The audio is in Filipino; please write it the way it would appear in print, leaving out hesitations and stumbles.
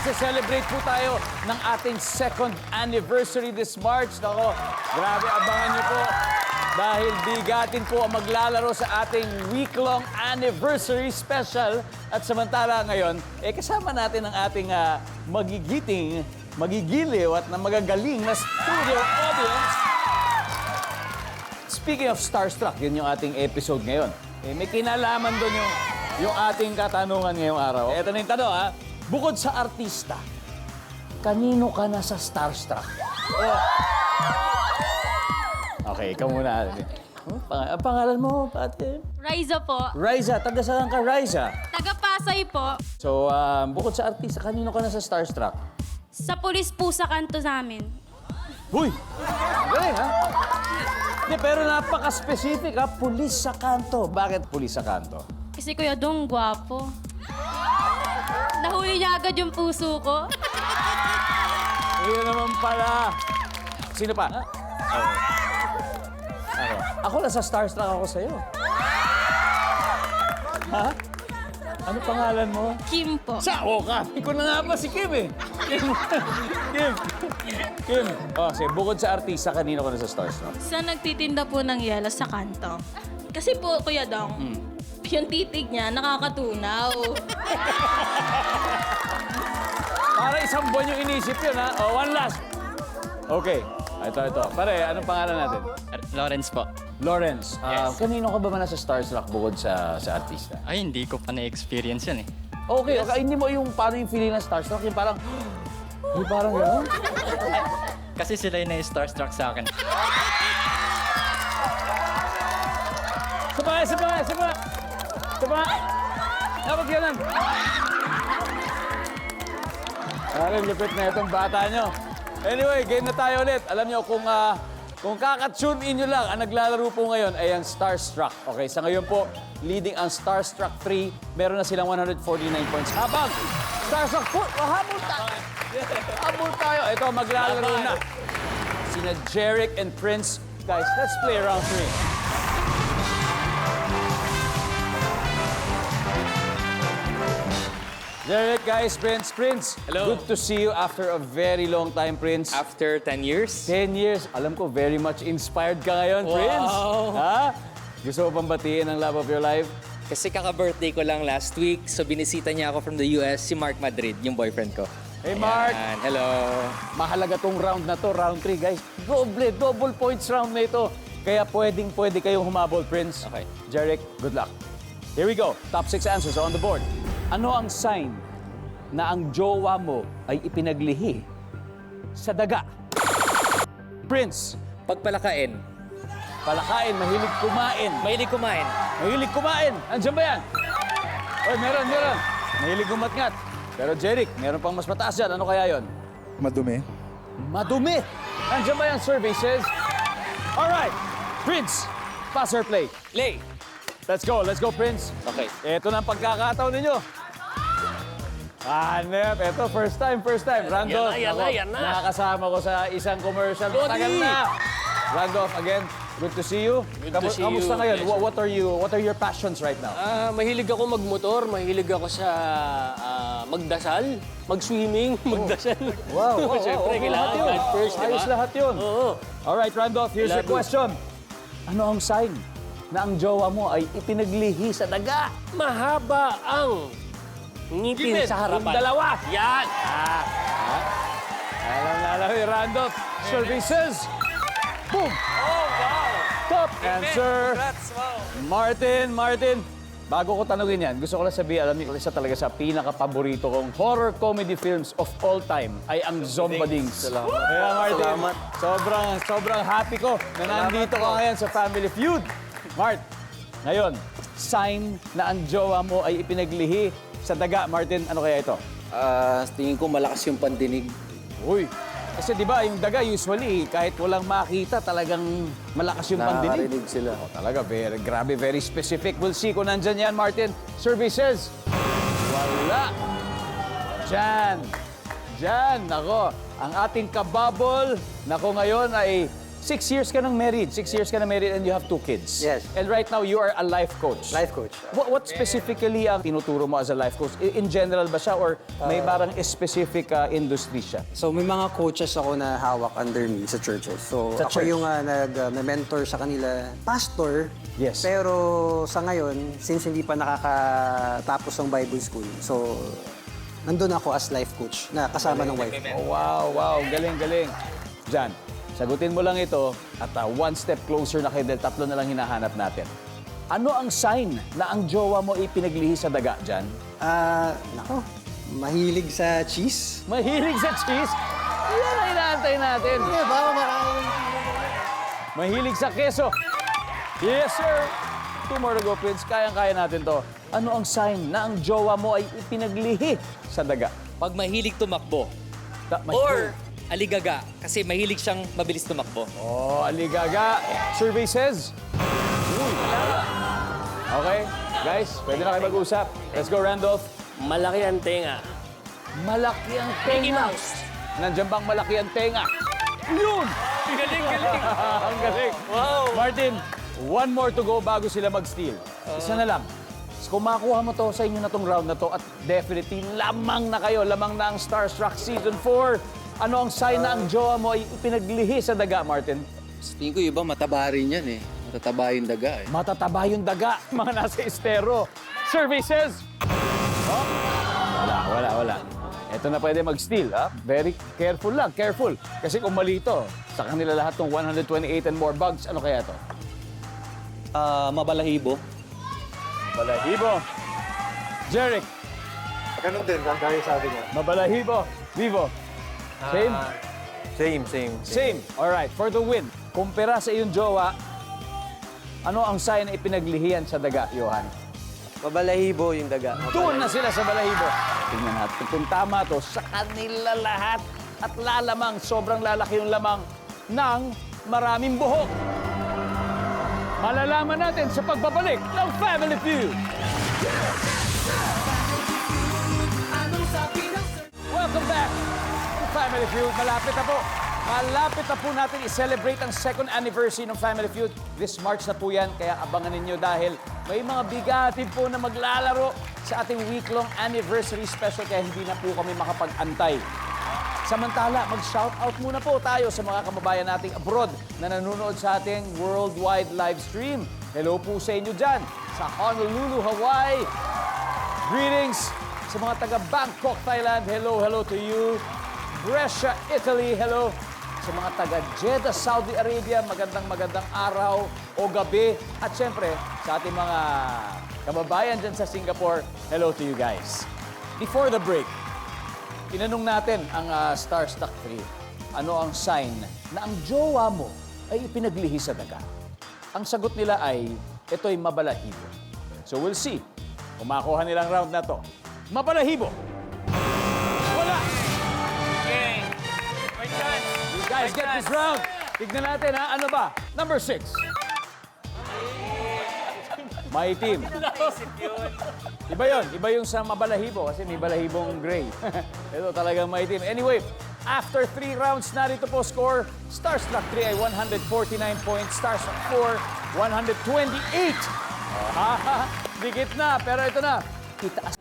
Magse-celebrate po tayo ng ating second anniversary this March. Nako, grabe, abangan niyo po. Dahil bigatin po ang maglalaro sa ating week-long anniversary special. At samantala ngayon, kasama natin ang ating magigiting, magigiliw at magagaling na studio audience. Speaking of Starstruck, yun yung ating episode ngayon. May kinalaman doon yung ating katanungan ngayong araw. Ito na yung tanong, ha? Bukod sa artista, kanino ka na sa Starstruck? Oh. Okay, ikaw muna. Ang pangalan mo, pate? Riza po. Riza. Taga saan ka, Riza? Taga Pasay po. So, bukod sa artista, kanino ka na sa Starstruck? Sa pulis po sa kanto namin. Uy! Galing, ha? Hindi, pero napaka-specific, ha? Pulis sa kanto. Bakit pulis sa kanto? Kasi Kuya Dong, gwapo. Nahuli niya agad yung puso ko. Ayun naman pala. Sino pa? Ano? Ako na sa Starstruck ako sa'yo. Ha? Ano pangalan mo? Kim po. Sa Hindi ko na nga ba si Kim eh. Kim. Oh, sige, bukod sa artista, kanino ka na sa Starstruck? Sa nagtitinda po ng yelo sa kanto. Kasi po, Kuya Dong, yung titig niya nakakatunaw. Para isang buwan yung inisip yun, ha? Oh, one last. Okay. Ito. Pare, anong pangalan natin? Lawrence po. Lawrence. Yes. Kanino ka ba man sa Starstruck bukod sa artista? Ay, hindi ko pa na-experience yan eh. Okay. Hindi mo yung paano yung feeling ng Starstruck? Yung parang... Yung parang gano'n? Kasi sila yung na-starstruck sa akin. Sabay! Dapat ganun. Alam, lupit na itong bata nyo. Anyway, game na tayo ulit. Alam nyo, kung kaka-tune in nyo lang, ang naglalaro po ngayon ay ang Starstruck. Okay, sa ngayon po, leading ang Starstruck 3. Meron na silang 149 points. Habang Starstruck 4, habol tayo. Ito, maglalaro na. Sina Jeric and Prince. Guys, let's play round 3. Jeric, guys, Prince. Hello. Good to see you after a very long time, Prince. After 10 years? 10 years. Alam ko, very much inspired ka ngayon, Wow. Prince. Ha? Gusto mo pang batiin ang love of your life? Kasi kaka-birthday ko lang last week, so binisita niya ako from the US, si Mark Madrid, yung boyfriend ko. Hey, Mark. Ayan, hello. Mahalaga tong round na to, round 3, guys. Double points round na ito. Kaya pwede kayong humabol, Prince. Okay. Jeric, good luck. Here we go. Top 6 answers on the board. Ano ang sign na ang jowa mo ay ipinaglihi sa daga? Prince, Pagpalakain. palakain, mahilig kumain. Mahilig kumain. Mahilig kumain. Andiyan ba yan? Oy, meron. Mahilig umatngat. Pero Jeric, meron pang mas mataas yan. Ano kaya yon? Madumi. Madumi. Andiyan ba yan, survey says? Alright, Prince, pass or play? Play. Let's go, Prince. Okay. Ito na ang pagkakataon ninyo. Hanep, ito, first time. Randolph, Yan na. nakakasama ko sa isang commercial. Matagal na. Randolph, again, good to see you. Good to see you. Kamusta ngayon? Pleasure. What are your passions right now? Mahilig ako magmotor, mahilig ako sa magdasal, mag-swimming, magdasal. Wow, Siyempre, kailangan lahat yun. God first, di ba? Ayos lahat yun. Oo. Alright, Randolph, here's your Love you. question. Ano ang sign na ang jowa mo ay ipinaglihi sa daga? Mahaba ang ngipin sa harapan. Yung dalawa. Yan! Alam ni Randolph. Services. Boom! Oh, wow! Top answer. Congrats, wow! Martin. Bago ko tanungin yan, gusto ko lang sabihin, alam niyo, isa talaga sa pinaka-paborito kong horror comedy films of all time ay ang Zombadings. Salamat. Kaya Martin, Salamat. sobrang happy ko na nandito ka ngayon sa Family Feud. Mart, ngayon, sign na ang jowa mo ay ipinaglihi sa daga. Martin, ano kaya ito? Tingin ko malakas yung pandinig. Uy, kasi di ba yung daga usually kahit walang makita talagang malakas yung pandinig. Nakakarinig sila. Oh, talaga, grabe, very specific. We'll see kung nandyan yan, Martin. Services. Wala. Diyan. Nako. Ang ating kababol, nako ngayon ay 6 years ka nang married. 6 years ka na married and you have 2 kids. Yes. And right now, you are a life coach. Life coach. What specifically ang tinuturo mo as a life coach? In general ba siya or may parang specific industry siya? So may mga coaches ako na hawak under me sa churches. So Sa ako church. yung nag-mentor sa kanila. Pastor, Yes. pero sa ngayon, since hindi pa nakakatapos ng Bible school, so nandun ako as life coach na kasama ng wife ko. Oh, wow. Galing. Jan, sagutin mo lang ito at one step closer na kayo dahil 3 na lang hinahanap natin. Ano ang sign na ang jowa mo ipinaglihi sa daga, Jan? Nako, mahilig sa cheese. Mahilig sa cheese? Yan ang inaantay natin. Mahilig sa keso. Yes, sir. 2 more to go, Prince. Kayang-kaya natin to. Ano ang sign na ang jowa mo ay ipinaglihi sa daga? Pag mahilig tumakbo. Or Or aligaga. Kasi mahilig siyang mabilis tumakbo. Oh, aligaga. Survey says... Uy, wala. Okay, guys, pwede na kayo mag-usap. Let's go, Randolph. Malaki ang tenga. Malaki ang tenga. Nandiyan bang malaki ang tenga? Yun! Galing. Ang galing. Wow. Martin, 1 more to go bago sila mag-steal. Isa na lang. Kung makuha mo to sa inyo na tong round na to at definitely lamang na kayo, lamang na ang Starstruck Season 4. Ano ang sign na ang jowa mo ay ipinaglihi sa daga, Martin? Sa tingin ko, iba mataba rin yan eh. Matataba yung daga eh. Matataba yung daga, mga nasa estero. Survey says... Oh, wala. Ito na pwede mag-steal, ha? Very careful lang, careful. Kasi kung mali ito, sa kanila lahat ng 128 and more bugs, ano kaya to? Mabalahibo. Balahibo. Jeric, Ganun din, gagawin sabi niya. mabalahibo. Vivo. Same? Same. Alright, for the win. Kumpira sa iyong jowa, ano ang sign na ipinaglihiyan sa daga, Johan? Mabalahibo yung daga. Doon na sila sa balahibo. Tingnan natin kung tama to sa kanila lahat at lalamang, sobrang lalaki yung lamang ng maraming buhok. Malalaman natin sa pagbabalik ng Family Feud. Welcome back to Family Feud. Malapit na po natin i-celebrate ang 2nd anniversary ng Family Feud. This March na po yan, kaya abangan ninyo dahil may mga bigatin po na maglalaro sa ating week-long anniversary special kaya hindi na po kami makapag-antay. Samantala, mag-shoutout muna po tayo sa mga kababayan nating abroad na nanonood sa ating worldwide live stream. Hello po sa inyo dyan sa Honolulu, Hawaii. Greetings sa mga taga Bangkok, Thailand. Hello to you. Brescia, Italy. Hello. Sa mga taga Jeddah, Saudi Arabia. Magandang araw o gabi. At syempre, sa ating mga kababayan dyan sa Singapore. Hello to you guys. Before the break, tinanong natin ang Starstruck 3. Ano ang sign na ang jowa mo ay ipinaglihi sa daga? Ang sagot nila ay, ito'y mabalahibo. So we'll see kung makuha nilang round na to. Mabalahibo! Wala! Okay. You guys get this round. Tignan natin ha, ano ba? Number 6. My team. Iba yung sa mabalahibo kasi may balahibong gray. Ito talagang my team. Anyway, after 3 rounds, narito po score. Starstruck 3 ay 149 points. Starstruck 4, 128. Dikit na, pero ito na. Itaas